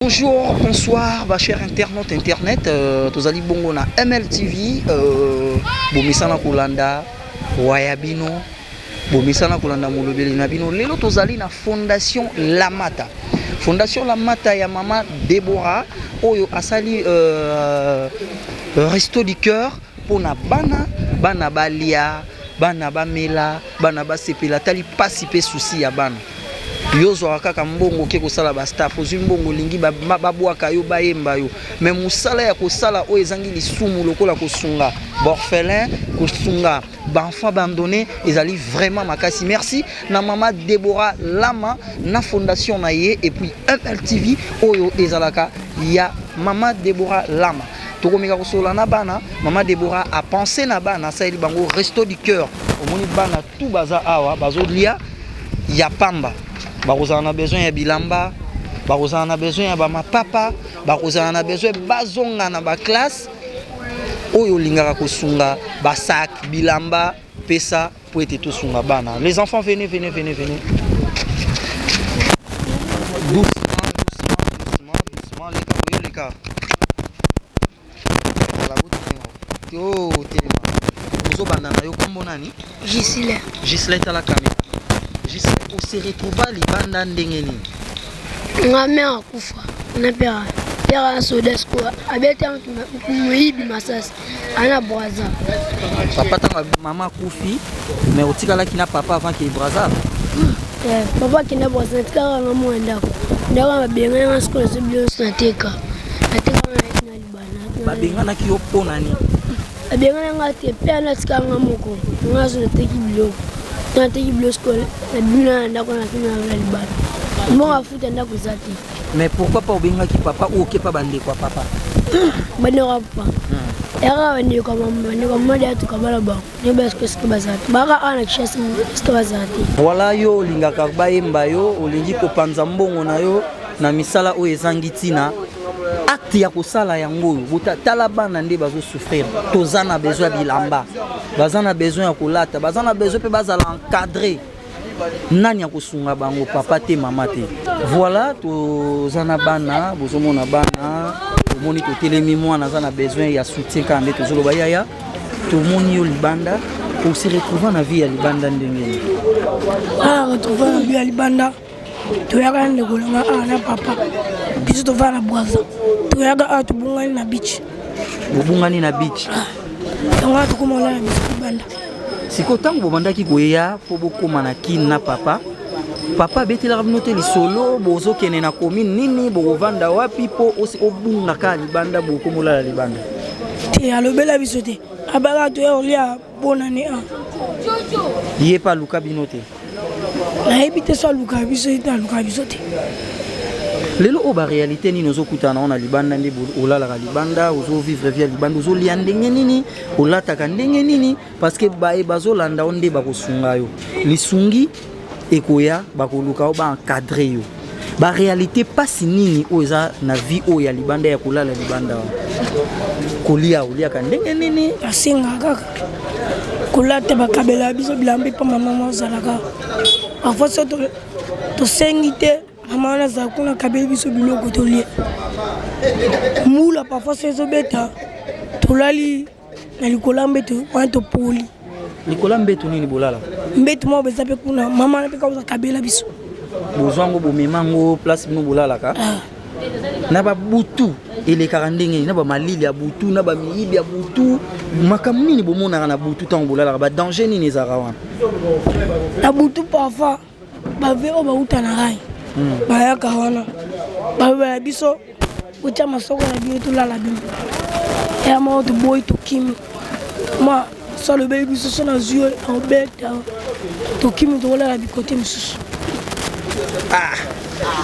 Bonjour, bonsoir, chers internautes internet. Tous allez bongo na MLTV. Bomisana Kulanda, Wayabino, Bomisana Kulanda Mulobeli Nabino. Lelo tous allez na Fondation Lamata. Fondation Lamata ya Mama Deborah. Oyo asali Resto du Cœur pour na bana balia, bana bamela, bana basepela tali pasipe souci ya bana. Yozo kaka mbongo ke kosala ba staff ozimbongo lingi babwaka yo bayemba yo mais musala ya kosala o ezangi lisumu lokola kosunga orphelin kosunga enfant abandonné ezali vraiment makasi. Merci na Mama Deborah Lama na fondation na ye et puis MLTV oyo ezalaka ya Mama Deborah Lama tokomeka kosola na bana. Mama Deborah a pensé na bana ça eli bango Resto du Cœur omoni bana tout baza awa bazolia ya pamba. On a besoin de bilamba, on a besoin de papa, on a besoin de bazonga na ba classe. Oyo lingara kosunga, basak, bilamba, pesa pour être tout sunga bana. Les enfants venez. Doucement les gars. La route yo téléma. Ozo bandana yo kombo nani? Gisle tala caméra. Gisle on se retrouve à libanda ndengeni. Ma mère akufa. Na père. Père Sodesco abete muibi masasi. Ana braza. Papa tanga maman kufi mais otikala kina papa avant qu'il braza. Papa kina braza tika na mwenda. Ndawa mabenga na skola se bio snateka. Ateka na libana. Babenga na ki opona ni. Abenga nga te père na tika ngamoko. Ngazo teki bilo. Nataki bloskol na bina ndako na kina na libana. Mo afuta ndako zati. Mais pourquoi pas obenga ki papa ou ke pa bande kwa papa? Bande kwa papa. Era bande kwa mama, ni kwa mama tu kabala ba. Ni bas ko ske bazati. Baka ana kishasi ske bazati. Voilà yo lingaka bayemba yo olingi ko panza mbongo na yo na misala o ezangi tina. Acte ya kosala yango buta tala bana nde bazo souffrir. Tozana besoin bilamba. Bazana besoin ya kolata, bazana besoin pe bazala encadrer. Nani ya kosunga bango papa te mama te. Voilà tozana bana, bozomona bana, omoni to telemi mwana zana besoin ya soutien quand nde tozoloba yaya. Tomoni yo libanda pour se retrouver na vie ya libanda ndengeni. Retrouver na vie ya libanda. Toyaka nde kolanga na papa. Biso to va na braza. Toyaka tubungani na beach. Bubungani na beach. Tanga tukomona na biso libanda. Siko tango bobandaki koya po bokoma na kin na papa. Papa betela binote li solo bozo kene na commune nini bovanda wapi po osi obunga ka libanda bokomola la libanda. Te alobela biso te. Abaka to ya olia bonane a. Yé pa luka binote. Na ebite so luka biso ita luka biso te. Lelo oba réalité ni nozo kutana na libanda ndi olala ka libanda ozo vivre via libanda ozo lia ndenge nini olata ka ndenge nini parce que bazo landa onde bakosunga yo lisungi ekoya bakoluka ba encadrer yo ba réalité pas nini oza na vie o ya libanda ya kolala libanda kolia olia ka ndenge nini asinga kaka kolata bakabela biso bilambi pa mama zalaka parfois to sengite maman na zakuna kabeli biso biloko tolie mula parfois sezo beta tolali na likola mbeto wanto poli likola mbeto nini bolala mbeto mo beza pe kuna mama na pe ka kabela biso bozwango bomemango place bino bolala ka na ba butu ele karandenge na ba malili ya butu na ba miyibi ya butu makamu nini bomona na butu tango bolala ba danger nini ezaka wana na butu parfois ba vero ba utana rai bayaka wana babela biso ucha masoko na biso tulala bimbo ya mo to boy to kim ma so le baby so na zuo en beta to kim to la bikote msusu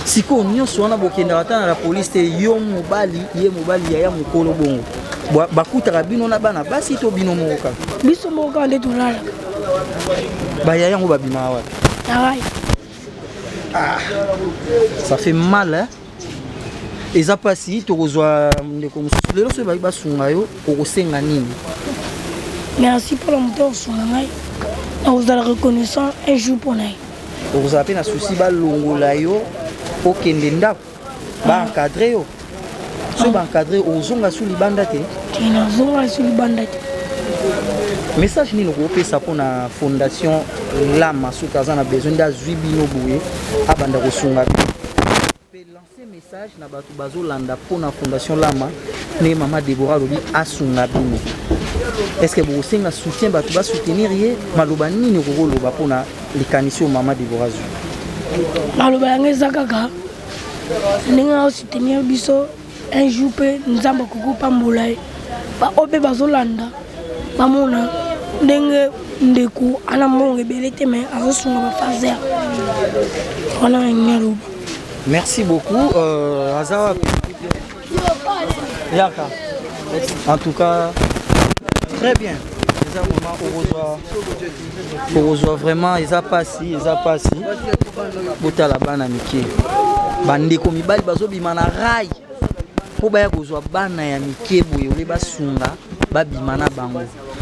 siko nyonso wana bokenda watana la police te yo mobali ye mobali ya mukolo bongo bakutaka bino na bana basi to bino moka biso moka nde tulala baya yango babima wapi awai. Ça fait mal hein. Et ça passe si tu reçois des comme ça les autres va basunga yo okosenga nini. Merci pour le moteur sunga. Vous allez reconnaissant un jour pour naï. Vous avez un souci ba longola yo okende ndako. ba encadrer yo so ba encadrer ozonga sous libanda te nazonga sous libanda te message nini okopesa mpona fondation Lama soki aza na besoin d'azwi bino boye abanda kosunga pe lancer message na bato bazolanda mpona fondation Lama ndenge mama Deborah alobi asunga bino est-ce que bokosenga soutien bato basoutenir ye maloba nini okokoloba mpona likanisi oyo mama Deborah zwi maloba yango eza kaka ndenge osoutenir biso un jour mpe nzambe akokopambola ye baoyo mpe bazolanda bamona ndenge ndeko ana mbongo ebele te me azosunga bafaser wana yango. Merci beaucoup Azawa Yaka. En tout cas très bien. Les moments au revoir vraiment ils a passé bota la bana mike bande ko mibali bazobima na rai po baya kozwa bana ya mike boye ole basunga babima na bango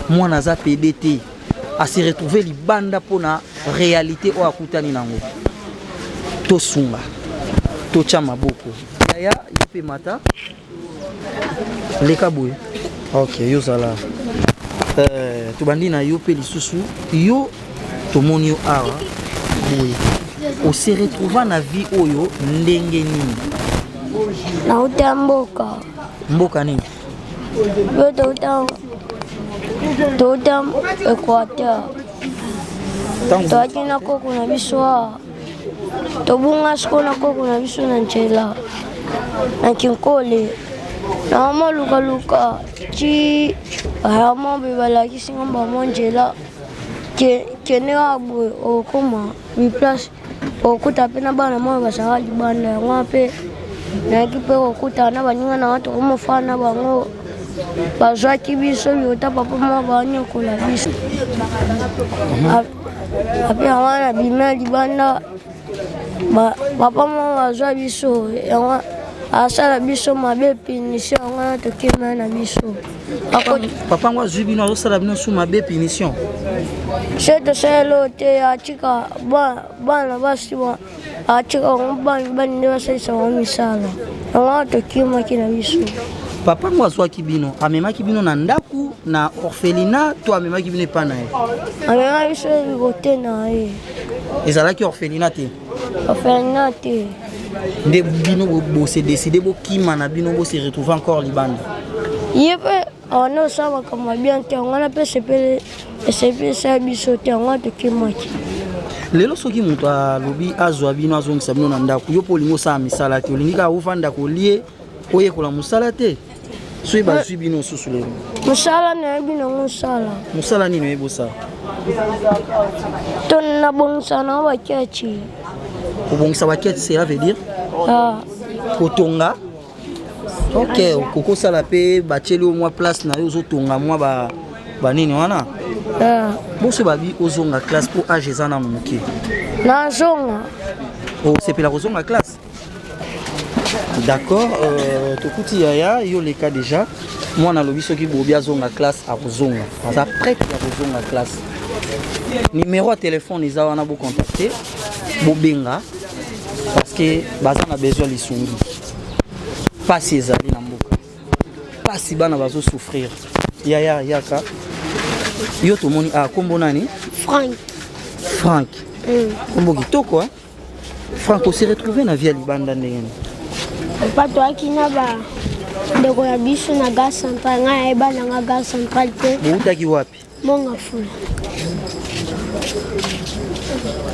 mwana za PDT a se retrouver libanda pona réalité o akutani nango to sunga to chama boko ya yope mata leka boye OK yo zala tubandi na yo pe lisusu yo tomoni yo awa boye o se retrouver na vie oyo ndenge nini na utamboka mboka nini yo Totam Equateur. Toakina koko na biso. Tobunga skona koko na biso na njela. Na kinkole. Na mama luka chi hama bibala kisinga mba njela. Kene abwe okoma replace okuta pena bana mo basali bana ngwape. Na kipe okuta na baninga na watu omofana bango. Bazwaki biso yota papa mwa banyokola biso ape awana bima libanda papa mwa bazwa biso asala biso mabe punition wana tokema na biso papa mwa azwi bino azosala bino su mabe punition se tosala te atika bana basi atika bani nde basalisa bango misala wana tokemaki na biso papa ngo azwaki bino amemaki bino na ndaku na orphelinat to amemaki bino epa na ye amemaki biso libote na ye ezalaki orphelinat te orphelinat te nde bino bose décide bokima na bino bose retrouver encore libanda ye mpe awana osala makambo bien te yango wana mpe esepelisa biso te yango tokimaki lelo soki moto alobi azwa bino azongisa bino na ndaku yo mpo olingi osala misala te olingi kaka ofanda kolie oyekola mosala te soki bazwi bino susu lelo mosala nayebi nango mosala nini oyebi osala to nabongisa nango baketi kobongisa baketi cela veut dire kotonga ok kokosala mpe batieli o mwa place na yo ozotonga mwa banini wana boso babi ozonga classe mpo age eza na moke nazonga osepela kozonga classe. D'accord, tokuti yaya yo le cas déjà moi na lobi soki bobi azonga classe akozonga aza prête ya kozonga classe numéro ya téléphone eza wana bo contacter bobenga parce que baza na besoin lisungi pasi ezali na mboka pasi bana bazo souffrir yaya yaka yo tomoni kombo nani Frank kombo kitoko Frank se retrouver na via libanda ndenge pato akina ba ndeko ya biso na gare centrale nga eba na gare centrale te boutaki wapi monga fula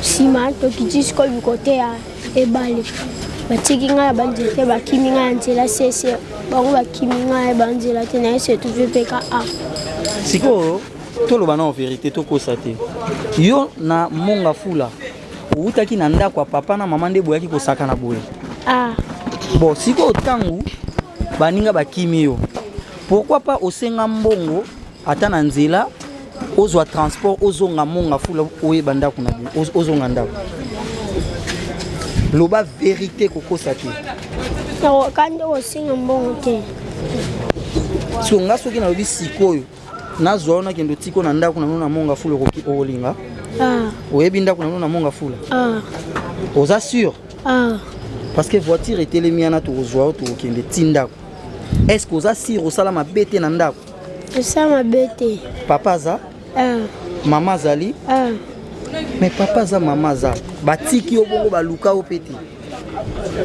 sima tokiti siko bikote ya ebale batiki nga ya banzete bakimi nga ya nzela sese bango bakimi nga ya banzela te na ese tuve peka sikoyo toloba na vérité tokosa te yo na monga fula outaki na ndako ya papa na mama nde boyaki kosaka na boye bon sikoyo ntango baninga bakimi yo pourquoi pas osenga mbongo ata na nzela ozwa transport ozonga monga fula oyeba ndako na bino ozonga ndako loba vérité kokosa te kandi osenga mbongo te so nga soki nalobi sikoyo nazwa ona kendo tiko na ndako na nuna monga fula okolinga oyebi ndako na nuna monga fula oza sûr parce que voiture etelemi ana tokozwa tokende tindako. Est-ce que oza sir osala mabe te na ndako? Osala mabe te. Papa aza? Mama azali? Mais papa aza mama aza batiki yo bongo baluka yo pete.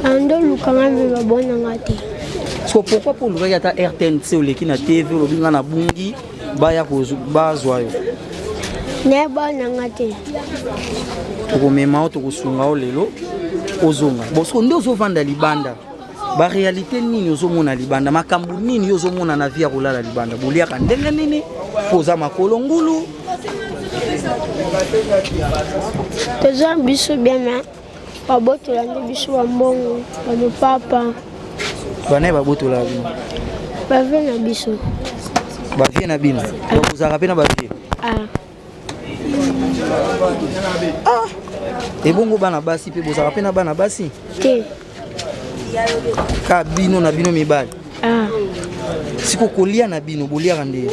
Ando luka ngambe babonanga te. So pourquoi pour le ata RTNC oleki na TV olobinga na bungi baya bazwa yo? Ne bonanga te. Tokomema o tokosunga o lelo ozonga. Bosko nde ozovanda libanda. Ba réalité nini ozomona libanda? Makambu nini ozomona na vie ya kolala libanda? Boliaka ndenge nini? Poza makolo ngulu. Toza biso bien mais babotola nde biso bambongo papa. Bana babotola bino. Bavie na biso. Bavie na bino. Bozaka pe na bavie. Ebongo bana basi pe bozaka pe na bana basi? Te. Ka bino na bino mibali. Siko kolia na bino bolia kande.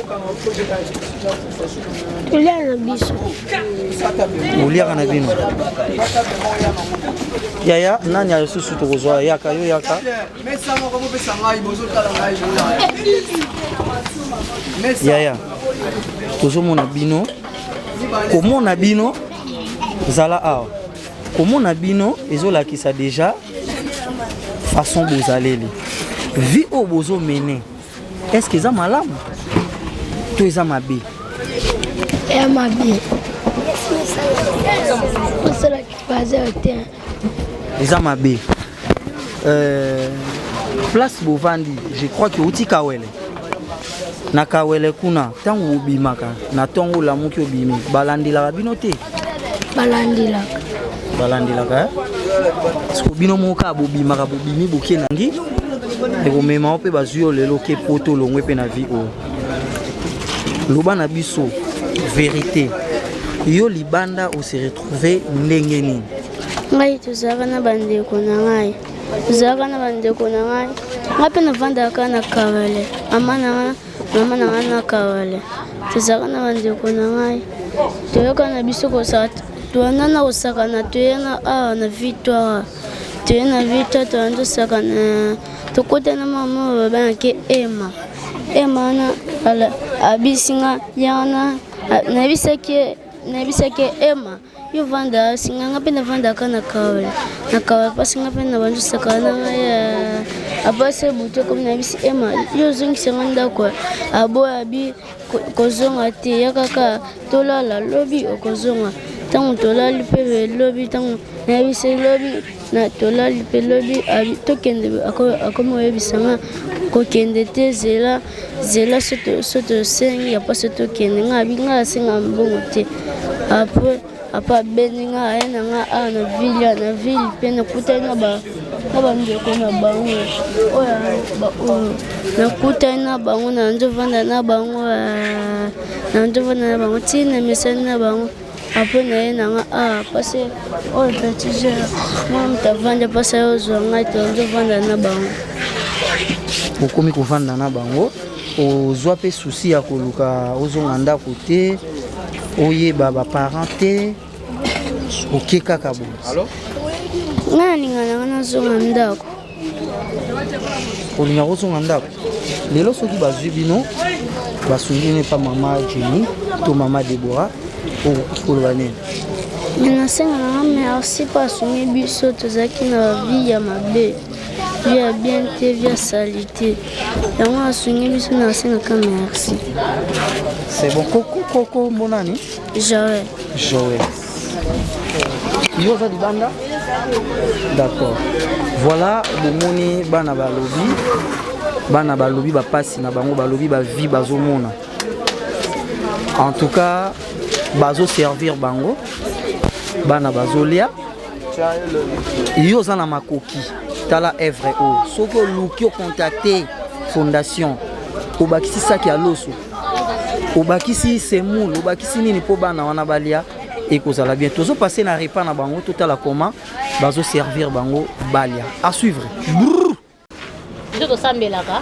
Kolia na biso. Bolia na bino. Yaya nani ayosusu tokozwa yaka yo yaka. Yaya. Tozomona bino. Komona bino zala awa. Komona bino ezolakisa déjà façon bozaleli. Vie au bozo mené. Est-ce que ça malamu? Tu es mabe. Et mabe. C'est là qui faisait au terrain. Les mabe. Place Bovandi, je crois que uti kawele. Na kawele kuna tangu ubimaka na tongo la muki obimi balandila bino te. Balandila. Balandila ka. Parce que bino moka bobimaka bobimi boke nangi. Et vous même on peut bazuyo lelo ke poto longwe pe na vie o. Loba na biso vérité. Yo libanda o se retrouver ndenge nini? Ngai tozaka na bandeko na ngai. Tozaka na bandeko na ngai. Ngape na vanda kana kawale. Mama na na kawale. Tozaka na bandeko na ngai. Toyoka na biso ko sa tuana na osaka na tuyena na victoire. Tuyena victoire tuando saka na tokote na mama baba ke Emma na ala abisinga yana na bisake Emma yo vanda singa ngape na vanda kana kawale pasinga pe na banjo sakana ya abase buto comme na bisi Emma yo zungi senganda kwa abo abi kozonga te yakaka tolala lobi okozonga tangu tolali pe lobi tangu na bisi lobi na tolali pe lobi abi tokende akomo yebisanga kokende te zela soto sengi ya paso tokende ngabi nga senga mbongo te apa beninga ayena nga na ville pe na kutana ba ndeko na bango oya na kutana bango na ndovanda na bango tina mesana na bango après na nga parce o petit jeu moi mtavanda parce yo zonga to vanda na bango okomi kovanda na bango ozwa pe souci ya koluka ozonga ndako te oyeba baparent te oke kaka bo nga ningana na zonga ndako olinga kozonga ndako lelo soki bazwi bino basungi ne pa mama Jenny to mama Deborah okoloba nini? Nasenga na merci pasungi biso tozaki na vie ya mabe vie ya bien te vie ya salité yango asungi biso nasenga ka merci. C'est bon. Koko mbonani? Joël. Yo za libanda? D'accord. Voilà bomoni bana balobi ba pasi na bango balobi ba vie bazomona. En tout cas bazo servir bango bana bazolia yo za na makoki tala evre o soko luki o contacter fondation obakisi saki ya loso obakisi semoule obakisi nini po bana wana balia ekozala bien tozo passer na repas na bango totala comment bazo servir bango balia à suivre to sambelaka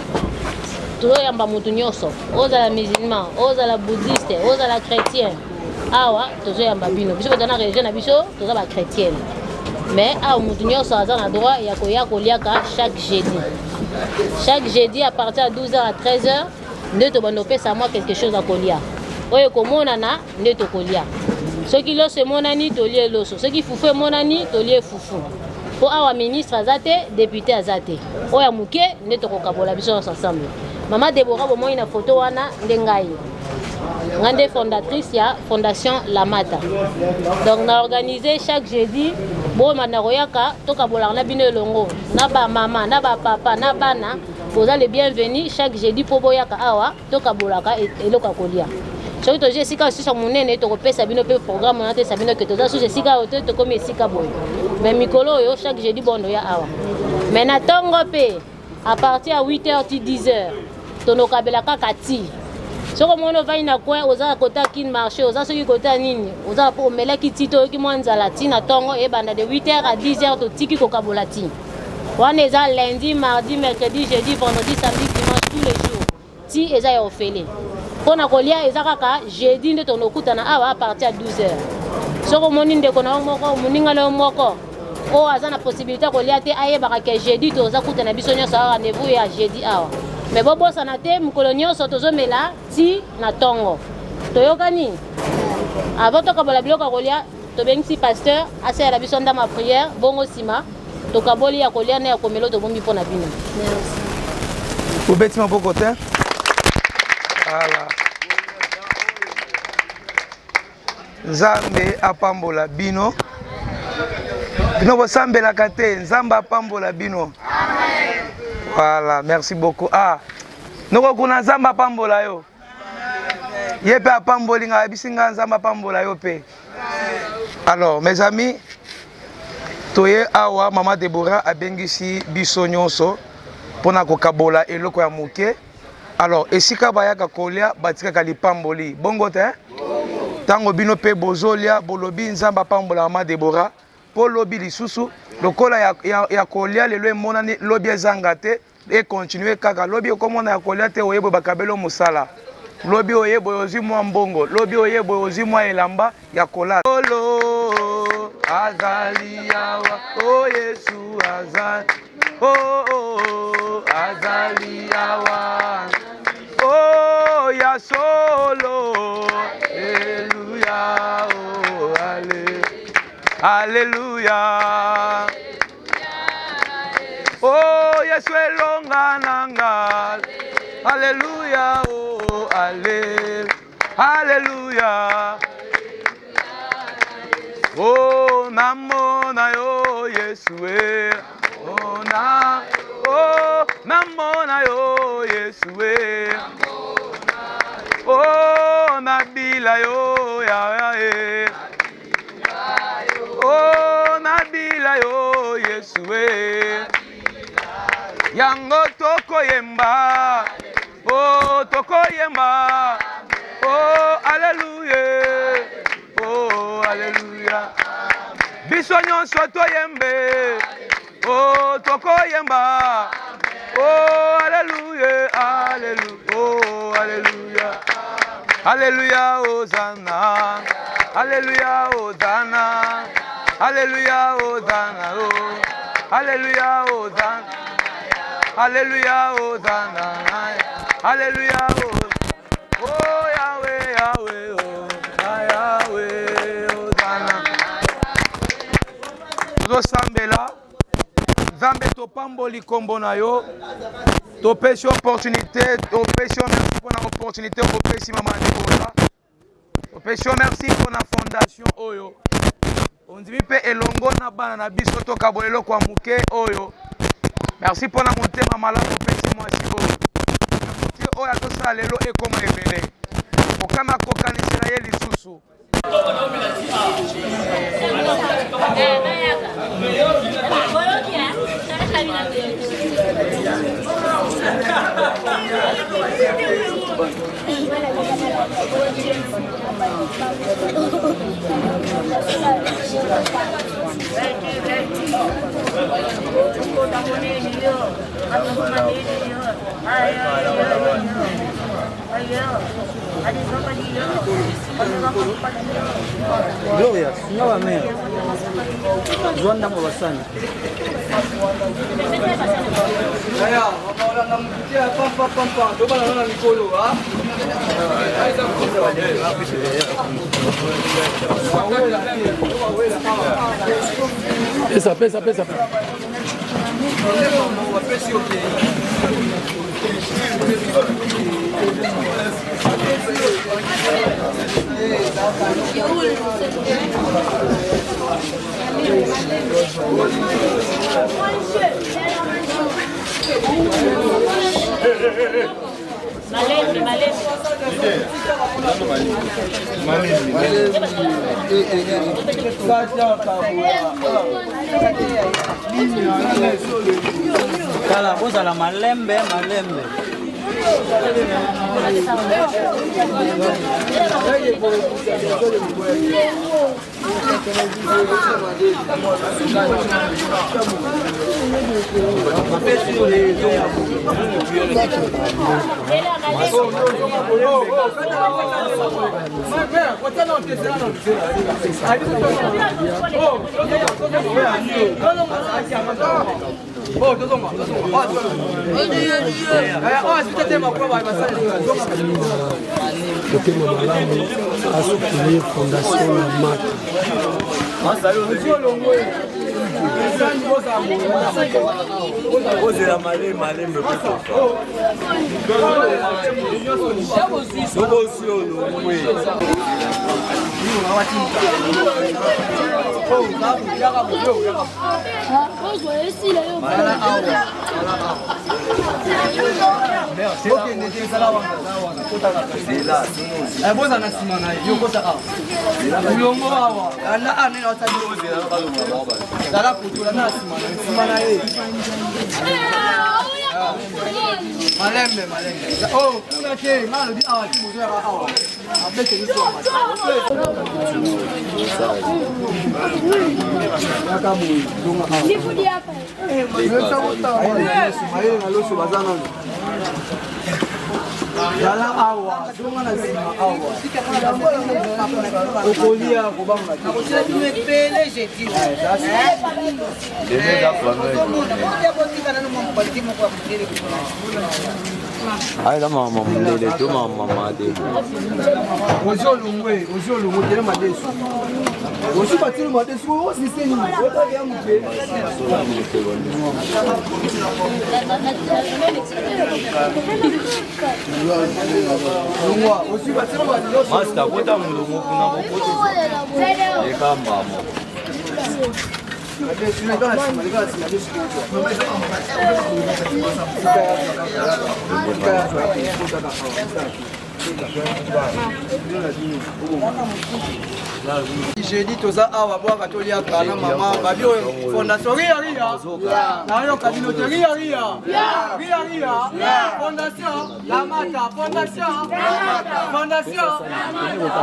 toyamba mutu nyonso ozala musulman ozala bouddhiste ozala chrétien awa tozoyamba bino biso tozana religion na biso toza ba chrétienne mais à mutu nyonso aza na droit ya koya koliaka chaque jeudi. Chaque jeudi à partir de 12h à 13h, nde tobanda opesa moi quelque chose à kolia. Oyo komonana nde tokolia. Soki loso emonani tolie loso, soki fufu emonani tolie fufu. Po awa ministre azate, député azate. Oya muke nde tokokabola biso ensemble. Maman Deborah bomoi na photo wana nde ngai. Ngande fondatrice ya Fondation Lamata. Donc na organisé chaque jeudi bo manaroyaka tokabola na bino elongo. Na ba maman, na ba papa, na bana, vous êtes les bienvenus chaque jeudi po boyaka awa tokabolaka eloko kolia. Soki toje sika aussi sur monene tokopesa bino pe programme na te sabino que toza sous sika hotel to comme sika boy. Mais mikolo yo chaque jeudi bondo ya awa. Mais na tongo pe à partir à 8h ti 10h tonokabela kaka ti. Soko mono vai na kwe oza kota kin marché oza soki kota nini oza po melaki tito ki mwanzala ti na tongo e banda de 8h à 10h to tiki kokabola ti. Wana eza lundi, mardi, mercredi, jeudi, vendredi, samedi, dimanche tous les jours. Ti eza ya ofele. Pona kolia eza kaka jeudi nde tonokutana awa à partir à 12h. Soko moni ndeko na moko muninga na moko o aza na possibilité kolia te ayebaka ke jeudi toza kutana biso nyonso awa rendez-vous ya jeudi awa. Mais bobo sanate mukolo nyonso tozomela ti na tongo. Toyokani avant tokabola biloko kolia tobengisi pasteur asala biso ndama prière bongo sima tokaboli ya kolia na ya komelo tobombi pona bino. Merci. Obeti maboko te. Voilà. Nzambe apambola bino. Bino bosambela kate Nzamba apambola bino. Amen. Voilà, merci beaucoup. Ah. Noko kuna Nzamba apambola yo. Yepe apamboli nga bisinga Nzamba apambola yo pe. Alors, mes amis, toye awa Maman Deborah abengisi biso nyonso pona kokabola eloko ya muke. Alors, esika bayaka kolia batika kalipamboli. Bongo te? Tango bino pe bozolia bolobi Nzamba pambola Maman Deborah po lobi lisusu lokola ya kolia lelo emonani lobi ezanga te et continuer kaka lobi okomona ya kolia te oyebo bakabelo musala. Lobi oyebo ozi mwa mbongo, lobi oyebo ozi mwa elamba ya kola. Olo azali yawa o Yesu azali azali yawa oh ya solo hallelujah oh hallelujah oh Yesu elonga nanga hallelujah oh hallelujah oh namona yo Yesu oh namona yo Yesu oh nabila yo ya oh nabila yo Yesu yango tokoyemba oh tokoyemba oh hallelujah oh hallelujah biso nyonso toyembe oh tokoyemba oh hallelujah hallelujah oh hallelujah hallelujah hosanna hallelujah hosanna hallelujah hosanna oh hallelujah hosanna hallelujah hosanna hallelujah oh Yahweh Yahweh oh Yahweh hosanna Zosambela Nzambe topamboli kombo na yo topesi opportunité topesi merci pour la opportunité topesi Maman Deborah topesi merci pour la fondation oyo ondimi pe elongo na bana na biso tokabolelo kwa muke oyo merci pour la motema malamu pesi mwasi oyo muke oyo atosala lelo ekoma ebele okama kokanisela ye lisusu Gloria, nga ba mère. Zwanda mo basani. Aya, wala na mtia pam. Doba na mikolo, ha? Pesa. Kala bozala malembe. Kutema malamu asukulie fondation ya Mata. Ozela malembe Malembe. Oh, kuna ke ngalo di awa timu zera awa. Abete ni kwa mata. Yakamu dunga awa. Nifudi hapa. Ndio uta. Maile ngaloso bazana. Yala awa, dunga na zima awa. Okolia kubanga. Nakosela tumepele jeti. Aida mama mlele tu mama made. Ozolungwe tele madesu. Osu batile madesu, osi seni. Ota ya muje. Lungwa, osu batile madesu. Master kota mulungu kuna bokoto. Ekamba mo. J'ai dit toza awa bwaka toliaka na mama babi oyo fondation ria na yo kabinote ria fondation la mata fondation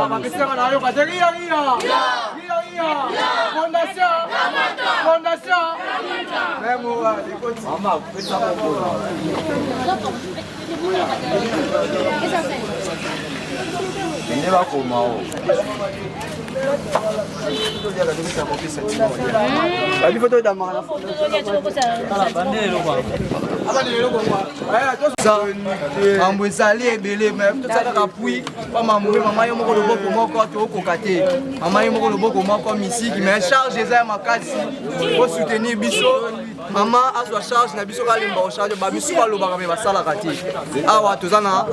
bakesanga na yo kate ria fondation memo wa likoti Mama kupesa mkono. Nende bakomao. babi foto da mama mambo ezali ebele me tosalaka pui mpa mama yo moko loboko moko tokoka te mama yo moko loboko moko misiki me charge eza ya makasi po soutenir biso mama azwa charge na biso kalemba ocharge babiso balobaka me basalaka te awa toza na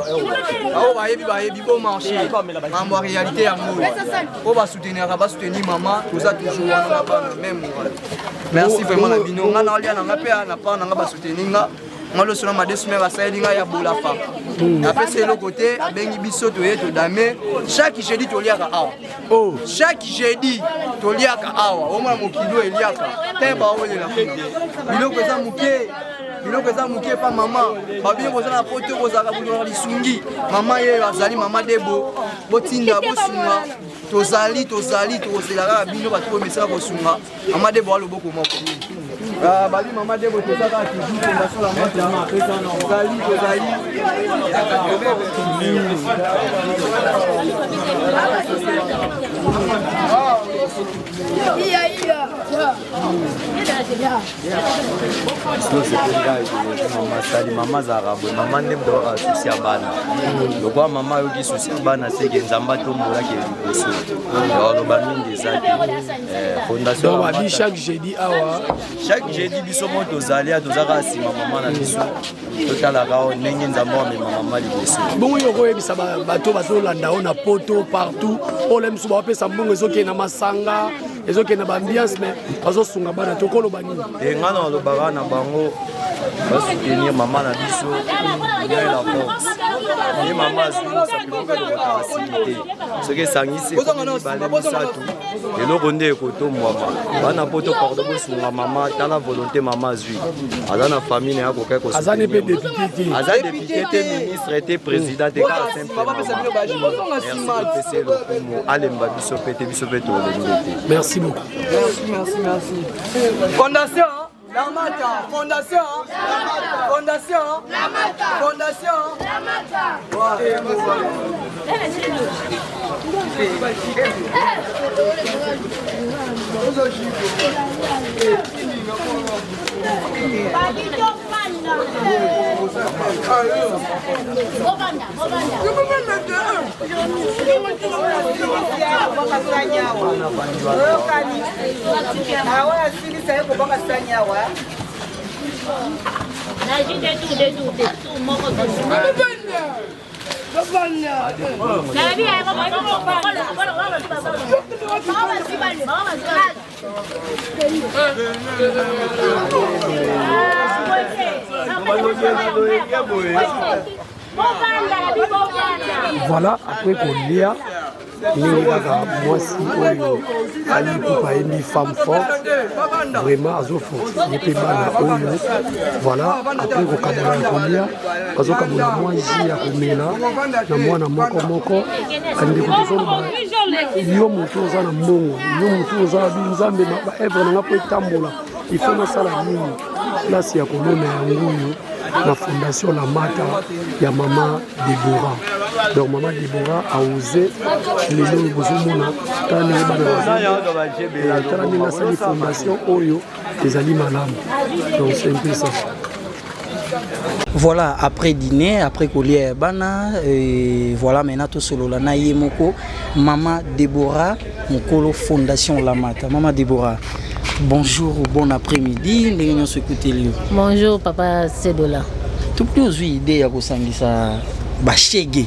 ao bayebi bo marché mambo ya réalité yango po basoutenir mama toza toujours wana na bana même merci vraiment na bino nga naolia nanga mpe na part nanga basoutenir nga ngaloso na madesu me basaleli ngai ya bolafa apesi eloko te abengi biso toye todame chaque jeudi toliaka awa chaque jeudi toliaka awa omona mokilo eliaka te baolela biloko eza moke pa mama babini koza na poto kozalaka bolona lisungi mama ye azali mama debo botinda bosunga tozali tokozelaka bino bato bomesaka kosunga mama debo aloboko moko Babi maman Debo tozaka toujours fondation la mata tozali mama zarabo mama nde mdoka susi ya bana lokwa mama yoki susi ya bana seke nzamba tombolaki liboso oloba mingi ezaki fondation babi chaque jeudi awa chaque jeudi biso mo tozali tozaka nsima mama na biso totalaka ndenge nzambe amema mama liboso bongo yo koyebisa bato bazolanda o na poto partout ole mosusu bapesa mbongo ezokende na masanga ezokende na baambiance mais bazosunga bana tokoloba nini nga na olobaka na bango basoutenir mama na biso bien la force ye mama azwi mosapilokelokaka sili te soki esangisi mibale misatu eloko nde ekotombwama bana poto pardo bosunga mama tala volonté mama azwi aza na famille na yakokai aza ne mpe député te aza député te ministre te président te kaka simplementpese lokumu alemba biso mpe te biso mpe tolembe te merci beaucoup fondation La Mata, fondation La Mata, fondation La Mata. Voilà, après kolia ndenge kaka mwasi oyo alipupa yembi femme forte vraiment azofortifie mpe bana oyo voilà après kokabola ya kolia bazokabola mwa ji ya komela na mwana moko andeko tozoloba yo motu oza na mbongo yo motu oza binzambe baevre nanga mpo etambola ifo nasala nini place ya kolona yango oyo na fondation La Mata ya mama Deborah. Donc maman Deborah a osé lelo bozomona tani bana tani na sali fondation oyo ezali malamu. Donc c'est un peu ça. Voilà, après dîner, après collier bana, voilà maintenant tout solo la naïe moko, maman Deborah, mokolo fondation La Mata. Maman Deborah, bonjour ou bon après-midi, nous se écouter lui. Bonjour papa Sedola. Tout plus idée à kosangisa bashege.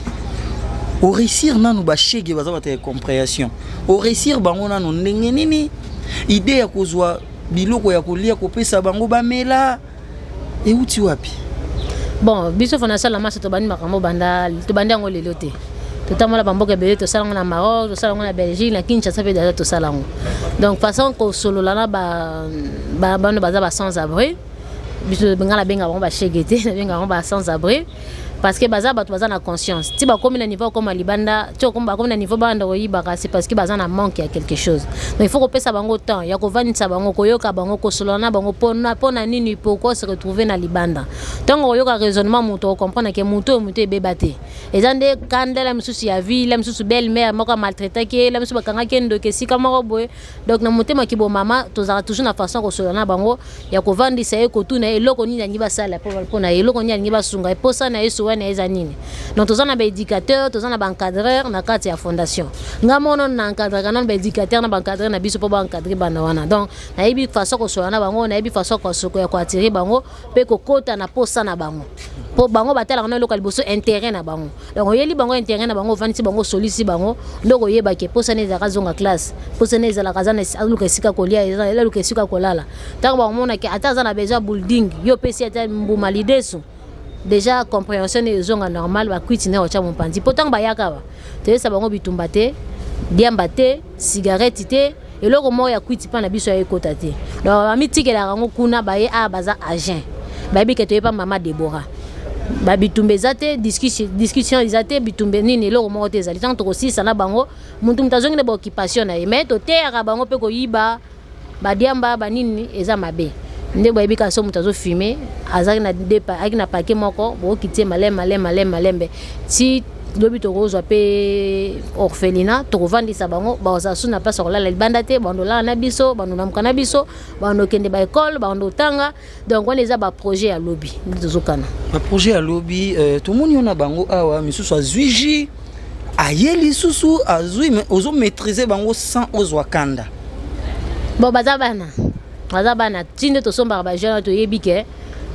Au réussir nanu bashege baza ta compréhension. Au réussir bango nanu ndenge nini idée ya kozwa biloko ya kolia kopesa bango bamela et uti wapi. Bon, biso fondation La Mata to bani makambo banda to bandi ngo lelo te. To tamola bamboka bele to salango na Maroc, to salango na Belgique, na Kinshasa pe déjà to salango. Donc façon ko solo lana ba bano baza ba sans abri. Biso bengala benga bango ba shegete, benga bango ba sans abri. Parce que baza bato baza na conscience. Si ba comme na niveau comme libanda, tu comme ba comme na niveau banda oyiba c'est parce que baza na manque ya quelque chose. Donc il faut qu'on pesa bango temps, ya ko vanisa bango koyoka bango ko solona bango pona nini pourquoi se retrouver na libanda. Tant on yoka raisonnement muto comprendre que muto bebate. Ezande kandela msusu ya vie, la msusu belle mère moko maltraiter ke la msusu bakanga kendo ke sika moko boy. Donc na mutema kibo mama tozara toujours na façon ko solona bango ya ko vandisa e ko tuna eloko nini nyiba sala pour na eloko nini nyiba sunga e posa na eso wana ezanini. Donc tozana ba éducateur, tozana ba encadreur na kati ya fondation. Ngamono na encadreur na ba éducateur na ba encadreur na biso po ba encadrer bana wana. Donc na yebi façon ko solana bango, na yebi façon ko soko ya ko attirer bango pe ko kota na posa na bango. Po bango batala na local boso intérêt na bango. Donc oyeli bango intérêt na bango vanisi bango solisi bango ndoko yeba ke posa ne za zonga classe. Posa ne za la kazana aluka sika kolia ela luka sika kolala. Tango bamona ke ataza na besoin building yo pesi ata mbuma lideso. Déjà compréhension des zonga normal ba kwiti na ocha mopanzi. Pourtant ba yaka ba. Tesa bango bitumba te, diamba te, cigarette te. Eloko mo ya kwiti pa na biso ya ekota te. Donc ba mitike la rango kuna ba ye a baza agent. Ba bi ke to pa mama Deborah. Ba bitumbe zate discussion izate bitumbe nini eloko mo te zali tant to aussi sana bango muntu mutazongi na ba occupation na mais to terra bango pe ko yiba ba diamba ba nini eza mabe. nde boyebi ka so moto azofume azalaki na aki na pake moko bokitie malembe ti lobi tokozwa mpe orphelinat tokovandisa bango bazala su na place kolala libanda te bandolala na biso bandolamuka na biso bandokende baekole bandotanga donc wana eza baprojet ya lobi nde tozokana baprojet ya lobi tomoni yo na bango awa misusu azwi ji aye lisusu azwi ozomaîtrise bango sans ozwa kanda bon baza bana ti nde tosombaka bajeune toyebi ke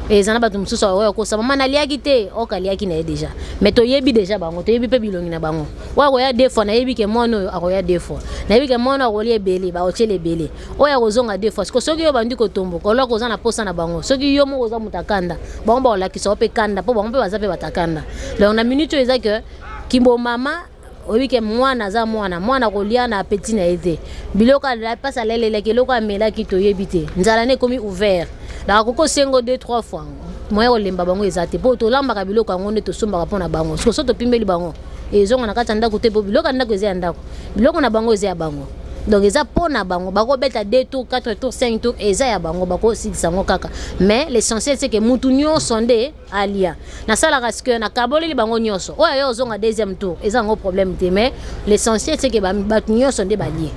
ezana bato mosusu oyo kosa mama naliaki te okaliaki na ye déjà mais toyebi déjà bango toyebi mpe bilongi na bango oyo akoya deux fois nayebi ke mwana oyo akoya deux fois nayebi ke mwana akolia ebele baotiela ebele oyo akozonga deux fois soki yo bandi kotomboka oloka koza na posa na bango soki yo moko oza moto akanda bango baolakisa yo mpe kanda mpo bango mpe baza mpe batakanda donc na minute oyo eza ke kimbo mama oyebi ke mwana aza mwana kolia na apeti na ye te biloko mpasi alelelaki eloko amelaki toyebi te nzala ne ekomi ouvert donc koko sengo 2-3 fois moya kolemba bango eza te mpo tolambaka biloko yango nde tosombaka mpo na bango soki so topimbeli bango ezonga na kati ya ndako te mpo biloko ya ndako eza ya ndako biloko na bango eza ya bango donc eza mpo na bango bakobeta 2 tours 4 tours 5 tours eza ya bango bakosilisa yango kaka mais l'essentiel c'est que mutu nyonso nde alia nasalaka sike nakaboleli bango nyonso oyo yo ozonga deuxième tour eza yango problème te mais l'essentiel c'est que bato nyonso nde balie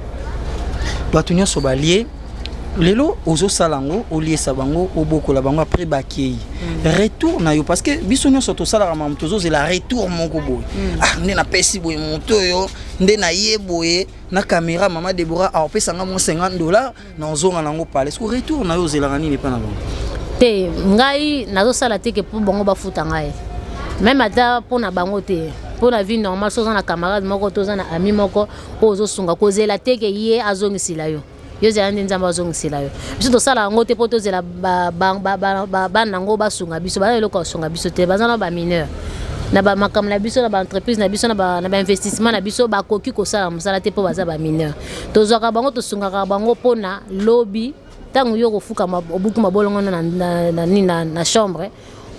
bato nyonso balie lelo ozosala yango oliesa bango obokola bango après bakei retour na yo parce que biso nyonso tosalaka mamu tozozela retour moko boye nde napesi boye moto oyo nde na ye boye na caméra mama Deborah aopesanga mo $50 na ozonga nango pale est-ce que retour na yo ozelaka nini mpe na bango te ngai nazosala te ke mpo bango bafuta ngai même ata mpo na bango te mpo na vie normale so oza na camarade moko to oza na ami moko oyo ozosunga kozela te ke ye azongisila yo yo zela nde nzambe azongisela yo biso tosala yango te mpo tozela bana nango basunga biso bana eloko basunga biso te baza na bamineur na bamakambo na biso na baentreprise na biso na bainvestissement na biso bakoki kosala mosala te mpo baza bamineur tozwaka bango tosungaka bango mpo na lobi ntango yo kofukama obuki mabolongo na chambre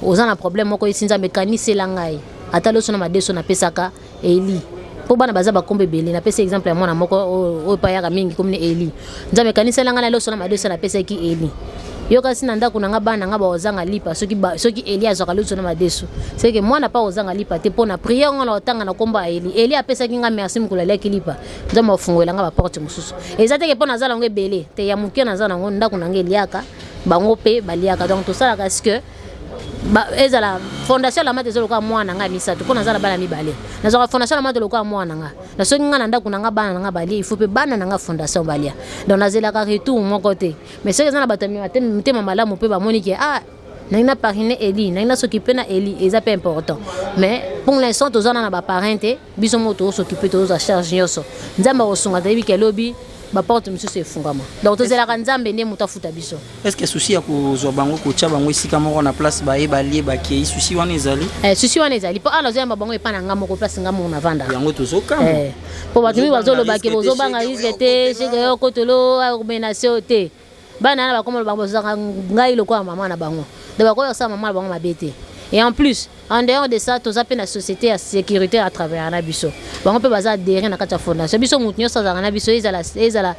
oza na problème moko esi nzambe kanisela ngai ata loso na madeso napesaka eli po bana baza bakombe ebele napesa exemple ya mwana moko oyo payaka mingi komine eli nzambe kanisela ngai na loso na madeso napesaki eli yo kasi na ndako na nga bana nga baozanga lipa soki eli azwaka loso na madeso seke mwana pa ozanga lipa te mpo na priere ngo na otanga na kombo ya eli apesaki nga merci mokolo aliaki lipa nzambe afungolela nga baporte mosusu eza teke mpo nazala yango ebele te ya moke naza nango ndako na nga eliaka bango mpe baliaka donc tosalaka sike ezala fondation la mate ezoloka mwana nga misato mpo nazala bana mibale nazwaka fondation la mate lokola mwana nga na soki nga na ndako na nga bana na nga balia il faut mpe bana na nga fondation balia donc nazelaka retour moko te mais soki eza na bato mitema malamu mpe bamoni ke nangi na parine eli nangi na s'occupe na eli eza mpe important mais pour l'instant tozana na baparent te biso mo tozosoccupe tozozwa charge nyonso nzambe akosunga toyebi ke lobi baporte mosusu efungama donc tozelaka nzambe nde moto afuta biso est ce que susi ya kozwa bango kotia bango esika moko na place bayebalie bakei susi wana ezali susi wana ezali mpo ala ozoyamba bango epa na nga moko place nga moko na vanda yango tozokama mpo bato mi bazolobake bozobanga riske te seke yo kotolo akomenasio te bana na bakomolo bango bozozaka ngai lokola mama na bango de bakoya kosala mama na bango mabe te et en plus en dehors de ça toza mpe na société ya sécurité à travers na biso bango mpe baza adhéré na kati ya fondation biso motu nyonso azalaka na biso ezala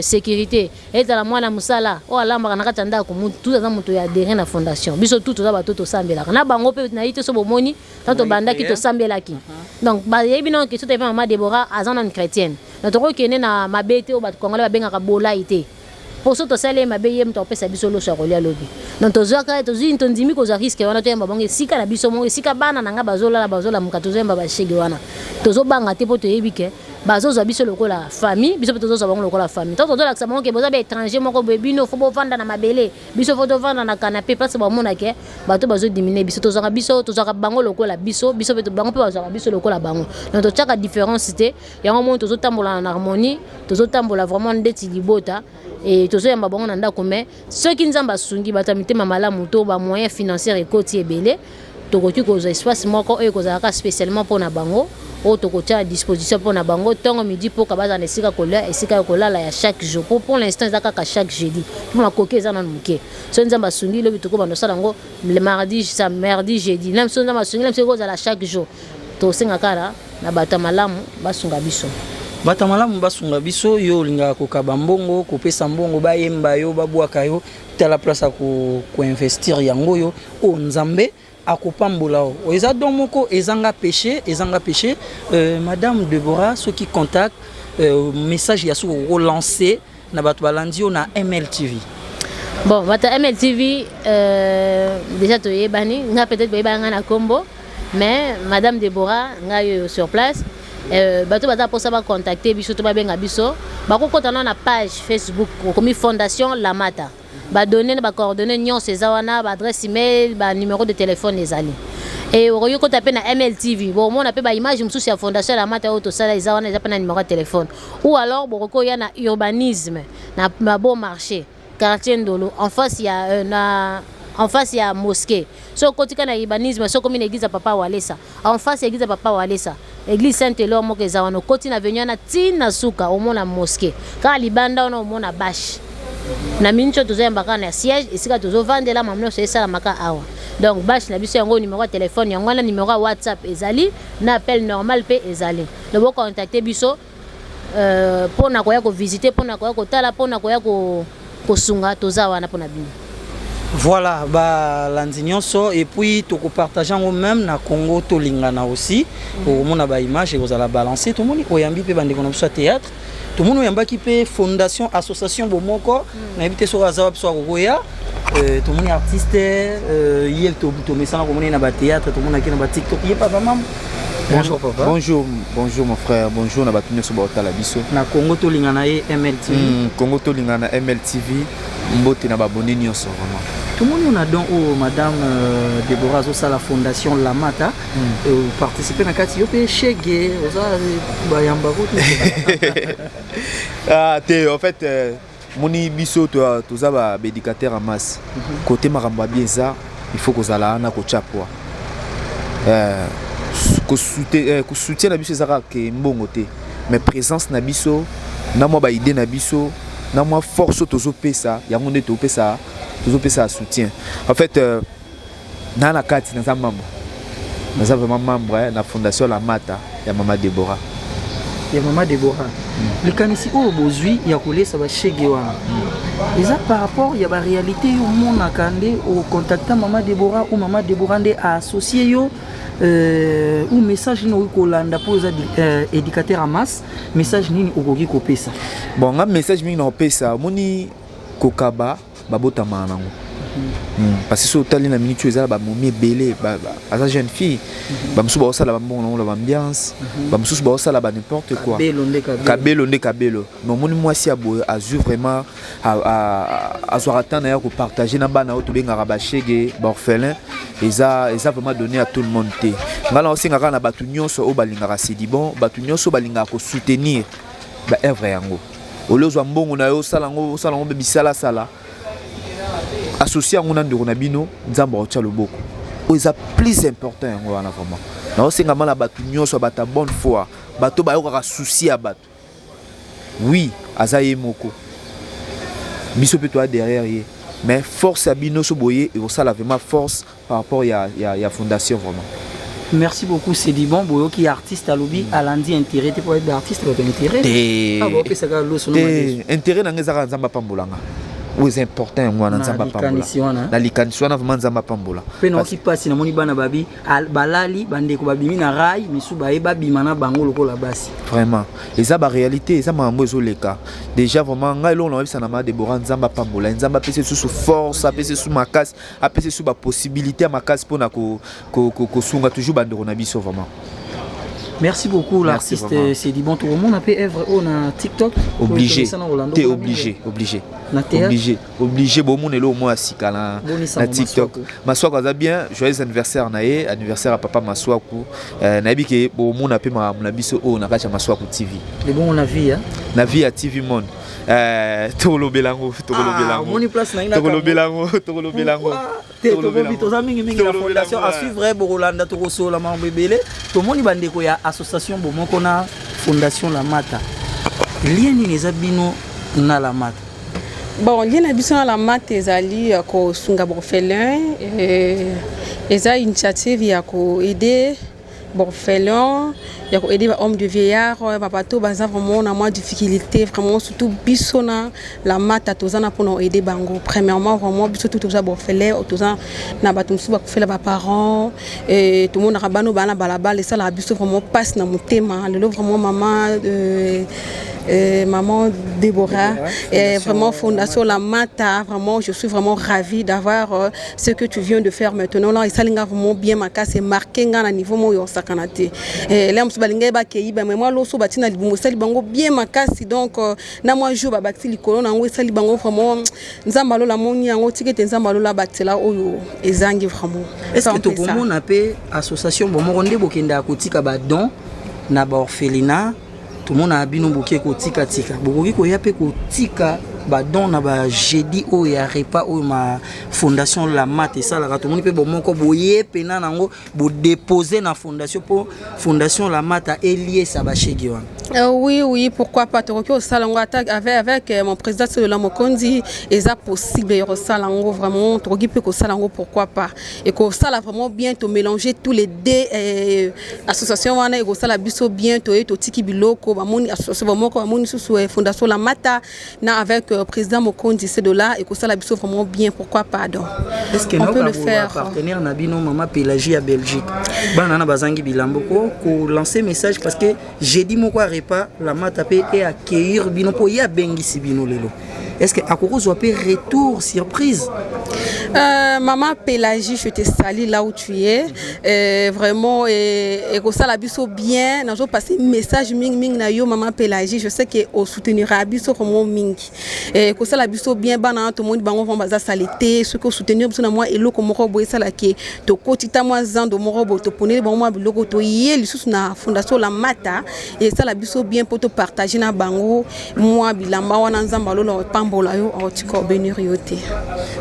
sécurité ezala mwana mosala oyo alambaka na kati ya ndako tu aza moto ya adhéré na fondation biso tu toza bato tosambelaka na bango mpe nayi te so bomoni ntango tobandaki tosambelaki donc bayebi nano question te mpe mama Deborah aza nano chrétienne na tokokende na mabe te oyo bato congolais babengaka bolai te pour ça tosali ye mabe ye moto akopesa biso loso ya kolia lobi donc tozwi tondimi kozwa riske wana toyamba bango esika na biso moko esika bana na nga bazolamuka tozoyamba bashege wana tozobanga te mpo toyebi ke bazozwa biso lokola famille biso mpe tozozwa bango lokola famille ntango tozolakisa bango ke boza baétranger moko boye bino fo bovanda na mabele biso fo tovanda na kanape place bamona ke bato bazodimine biso tozwaka bango lokola biso mpe bango mpe bazwaka biso lokola bango donc totiaka différence te yango moni tozotambola na harmonie tozotambola vraiment ndeti libota et tozoyamba bango na ndako me soki nzambe asungi bato ya mitema malamu to bamoyen financière ekoti ebele tokoki kozwa espace moko oyo kozalaka spécialement mpona bango oyo tokotia à disposition mpona bango ntongo midi mpoka baza na esika kolia esika kolala ya chaque jour pour l'instant eza kaka chaque jeudi mpona koki eza nano moke so nzambe asungi lobi tokobanda osala yango le mardi jeudi nam so nzambe asungi nam soki kozala chaque jour tosenga kala na bato ya malamu basunga biso bata malamu basunga biso yo linga kokaba mbongo kopesa mbongo bayemba yo babwaka yo tala place ko investir yango yo o nzambe akopambola o eza don moko ezanga péché madame Deborah ceux qui contactent message ya sou relancer na bato balandio na MLTV. Bon, votre MLTV, déjà tu es banni, on a peut-être pas na combo, mais Madame Deborah, on sur place. Bato bata pour ça va contacter biso to ba benga biso. Ba ko kotana na page Facebook comme Fondation La Mata. Ba donner ba coordonnées nyon cezawana, ba adresse email, ba numéro de téléphone les ali. Et au lieu de taper na MLTV, bon on a pas image mususu ya Fondation La Mata auto sala ezawana za na numéro de téléphone. Ou alors boko ya na urbanisme na bon marché. Quartier Ndolo, en face il y a mosquée. So côté kana urbanisme, so comme une église à Papa Walesa. En face église à Papa Walesa. Église Saint-Éloi moke za wana côté na venyo na tina suka au mona mosquée. Ka libanda ona au mona bash. Na mincho tozo mbaka na siège isika tozo vandela mamno so esala maka awa. Donc bash na biso yango numéro de téléphone yango na numéro WhatsApp ezali na appel normal pe ezali. Le bo contacter biso pour na koya ko visiter pour na koya ko tala pour na koya ko kosunga toza wana pona bino. Voilà, bah l'andignonso et puis tu partager en même na Congo to lingana aussi au monde ba image et vous allez balancer tout le monde oyambi pe bande kono so théâtre tout le monde oyamba ki pe fondation association bomoko na habité sur azawa so goya tout le monde artiste yel to mesana ko mona na ba théâtre tout le monde na ba TikTok yé papa maman. Bonjour papa. Bonjour mon frère. Bonjour na batunyo so ba la biso. Na Congo to lingana e MLTV. Congo to lingana MLTV mbote na ba bonne nyonso vraiment. Tout le monde a donc madame Deborah Zosa la fondation La Mata participer à kati yo pe chege oza bayamba ko. Ah en fait moni biso to za ba éducateur en masse. Côté maramba bien ça, il faut que zala na ko chapwa. Ko soutien na biso zaka ke mbongo te. Mais présence na biso na mo ba idée na biso na mo force to zo pesa yango ne to pesa toujours ça soutien. En fait, dans la carte, nous sommes membres. Nous sommes vraiment membres de la fondation La Mata, il y a Maman Deborah. Il y a Maman Deborah. Le canisi au Bozui, il y a coulé ça va chez Gewana. Et ça par rapport, il y a la réalité où mon akande au contactant Maman Deborah ou Maman Deborah a associé yo ou message no kolanda pour les éducateurs en masse, message ni okoki kopesa. Bon, un message ni no pesa, moni kokaba babota manango. Parce que sur tali na minute ezala ba momi belé ba asa jeune fille ba musu ba osala ba mbongo la ambiance ba musu ba osala ba n'importe quoi kabelo mais moni mwasi abo azu vraiment a soit attendre ya ko partager na bana oto benga ba chege ba orphelin eza vraiment donné à tout le monde té ngala osinga kana batu nyonso o balinga sidi bon batu nyonso balinga ko soutenir ba œuvre yango olozwa mbongo na yo salango bisala sala associé à mon ando nabino nzamba ocha loboko o eza plus important yango wana vraiment na osenga mala batu nyonso bata bonne foi bato ba yoka souci à bato oui azaye moko biso pe toi derrière ye mais force à bino so boye et ça la vraiment force par rapport ya fondation vraiment. Merci beaucoup, c'est dit bon, boyo qui est artiste à lobby, à lundi intérêt pour être artiste, pour être intérêt. Ah bon, c'est ça le son. Intérêt na ngeza nzamba pambolanga. Où est important moi na nzamba pambola. Na likanisiwana vraiment nzamba pambola. Pe no ki passe na moni bana babi, balali bande ko babimi na rai, misu ba eba bimana bango lokola basi. Vraiment. Et ça ba réalité, ça mambo ezoleka. Déjà vraiment ngai lo na webisa na ma Deborah nzamba pambola, nzamba pese sous force, pese sous makas, pese sous ba possibilité makas pour na ko sunga toujours bande na biso vraiment. Merci beaucoup l'artiste, c'est dit bon tout le monde a fait œuvre on a TikTok obligé t'es obligé bon mon elo moi sikala na TikTok maswako za bien joyeux anniversaire nae anniversaire à papa maswako na biki bon mon a pe ma biso o na kacha maswako TV les bon on a vie hein na vie à TV Monde tolo belango moni place na ina tolo belango Tobobi toza mingi la fondation à suivre Borolanda Toroso la mambebele to moni bandeko ya association bomoko na fondation La Mata lien ni ezabino na La Mata. Bon lien na biso na La Mata ezali ko sunga borfelin eza initiative ya ko aider orphelin, il y a aider les hommes de vieillard, papa tout bazar vraiment on a moins de difficultés, vraiment surtout bisona la mata tozana pour nous aider bango. Premièrement vraiment surtout tout ça orphelin, tout ça na batumsu ba faire les parents et tout le monde a rabano bana balabal et ça la biso vraiment passe dans mon thème. Le vraiment maman Déborah, et vraiment Fondation La Mata, vraiment je suis vraiment ravie d'avoir ce que tu viens de faire maintenant là et ça linga vraiment bien ma c'est marqué à niveau mo yo sakanate et là msu balinga ba kei ba moi loso batina libumo sali bango bien ma donc na moi jour ba bati likolo na ngo sali bango vraiment nzamba lo la moni yango tikete nzamba lo la batela oyo ezangi vraiment. Est-ce que to komona pe association bo mo ndé bokenda kotika ba don na ba orphelinat tout le monde a bino boké kotika tika bokoki koya pe kotika ba don na ba jeudi o ya repas o ma fondation La Mata ça la tout le monde pe bon moko boye pena nango bo déposer na fondation pour fondation La Mata lié ça ba chegi wana. Oui, pourquoi pas. Au salon avec mon président de la Mokondi, et ça possible au salon vraiment. Au salon pourquoi pas. Et qu'au salon vraiment bientôt mélanger tous les deux associations et au salon biso bientôt et au tiki biloko, bamoni association vraiment bamoni sous fondation La Mata na avec président Mokondi c'est de là et qu'au salon biso vraiment bien pourquoi pas donc. Est-ce que on peut le faire? Partenaire Nabino Mama Pélagie à Belgique. Banana bazangi bilamboko ko lancer message parce que j'ai dit mon quoi pas La Mata et accueillir bino po ya bengisi bino lelo. Est-ce que akoko zo pe retour surprise? Maman Pélagie, je te salue là où tu es. Vraiment et que ça la biso bien, n'a pas passé message ming na yo maman Pélagie, je sais que au soutenira biso vraiment ming. Et que ça la biso bien bana tout le monde bango vont baza salité, ce que soutenir biso na moi et lo ko moko boy ça la ke to kotita moi zando moko bo to poner bon moi biloko to yé lisusu na fondation La Mata et ça la biso bien pour te partager na bango moi bilamba wana nzamba lo pambola yo o tiko benir yote.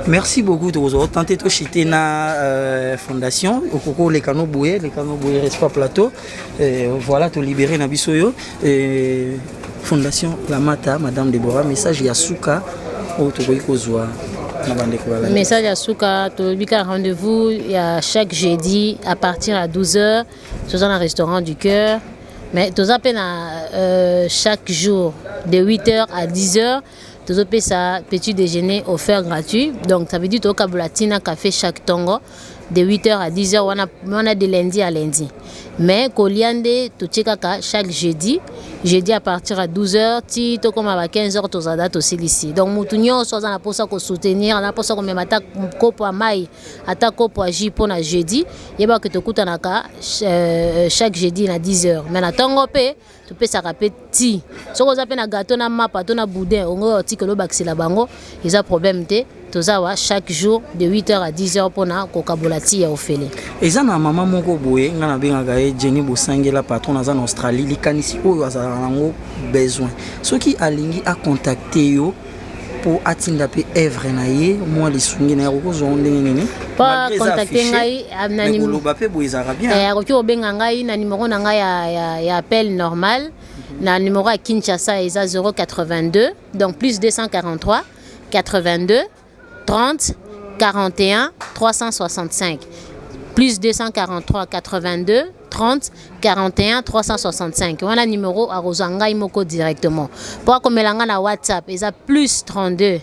Merci beaucoup de vous tenter de chiter na fondation au coco les canaux bouillés reste pas plateau voilà to libérer na bisoyo fondation La Mata madame Déborah message Yasuka au tokoyi kozwa na bande ko bala message Yasuka to bika rendez-vous il y a chaque jeudi à partir à 12h dans un restaurant du cœur mais tous à peine chaque jour de 8h à 10h tous au ça petit déjeuner offert gratuit donc ça veut dire au Kabulatina café chaque tongo de 8h à 10h on a de lundi à lundi mais Koliande tout kaka chaque jeudi à partir à 12h ti to comme à 15h tous à date aussi ici donc mutunyo so za pour ça ko soutenir na pour ça ko même attaque kopo mai attaque kopo ji pour na jeudi yeba que to kutanaka chaque jeudi à 10h mais na tongo pe tu peux ça petit so ko za pe na gâteau na mapa to na boudin ongo ti que lo baxila bango ils a problème té tozawa chaque jour de 8h à 10h pour na kokabolati ya ofele eza na mama moko boye ngana bengaka Jenny Bosangela patron en Australie likanisi oyo azala nango besoin soki alingi a contacter yo pour atinda pe œuvre na ye moi les sungi na ko zo ndenge nini pas contacter ngai na numéro ba pe boye za bien ko ko benga ngai na numéro na ngai ya appel normal na numéro à Kinshasa eza 082 donc plus 243 82 30 41 365 plus 243 82 30 41 365 voilà numéro à Rosanga Imoko directement pour comme melanga na WhatsApp ils a plus 32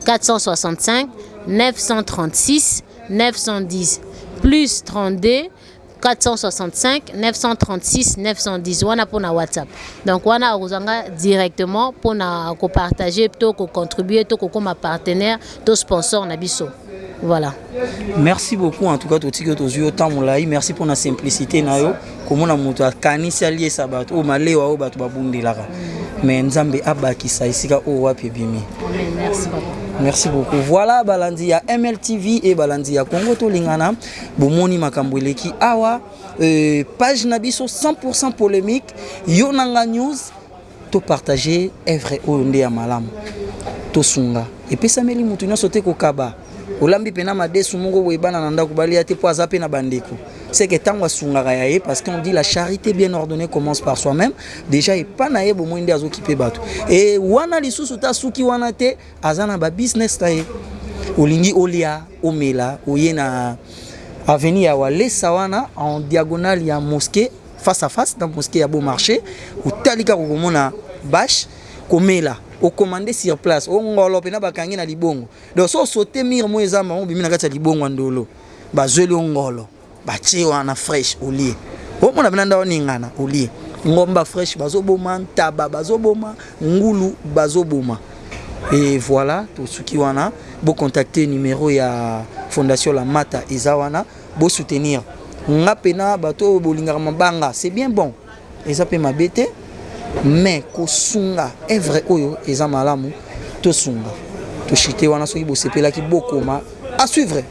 465 936 910 plus 32 465 936 910 wana pour na WhatsApp donc wana Rosanga directement pour na ko partager to ko contribuer to ko comme partenaire to sponsor na biso. Voilà. Merci beaucoup en tout cas totiki tozuyo tamulai merci pour la simplicité na yo komona mutu akanisa lié sabato o malewa o bato babundelaka mais nzambe abakisa isika o wapi bimi. Merci beaucoup. Merci beaucoup. Voilà balandi ya MLTV et balandi ya Congo to lingana bomoni makambo eleki awa page na biso 100% polémique Yonanga News to partager œuvre o nde ya malamu to sunga et pesa meli mutu nyoso te ko kaba olambi pena madesu mungo boyebana na ndako bali ate po azape na bandeko c'est que tango asungaka yaye parce qu'on dit la charité bien ordonnée commence par soi-même déjà et pas na yebo mwinde azokipe bato et wana lisusu ta suki wana te azana ba business taye olingi olia omela oyena avenue ya Walesa wana en diagonale ya mosquée face à face dans mosquée ya Beau Marché ou talika komona bâche komela au commander sur place o ngolo pena bakangi na libongo donc so sauter mire mo ezamba mo bimi na kati ya libongo ndolo bazweli ngolo batie wana fresh olie o mona bina ndawo ningana olie ngomba fresh bazoboma ntaba bazoboma ngulu bazoboma et voilà tout ce qui wana bo contacter numéro ya fondation la Mata Ezawana bo soutenir ngapena bato bolinga mabanga c'est bien bon eza pe mabete mais ko sunga est vrai oyo eza malamu to sunga to chité wana soki bo sepela ki bokoma à suivre.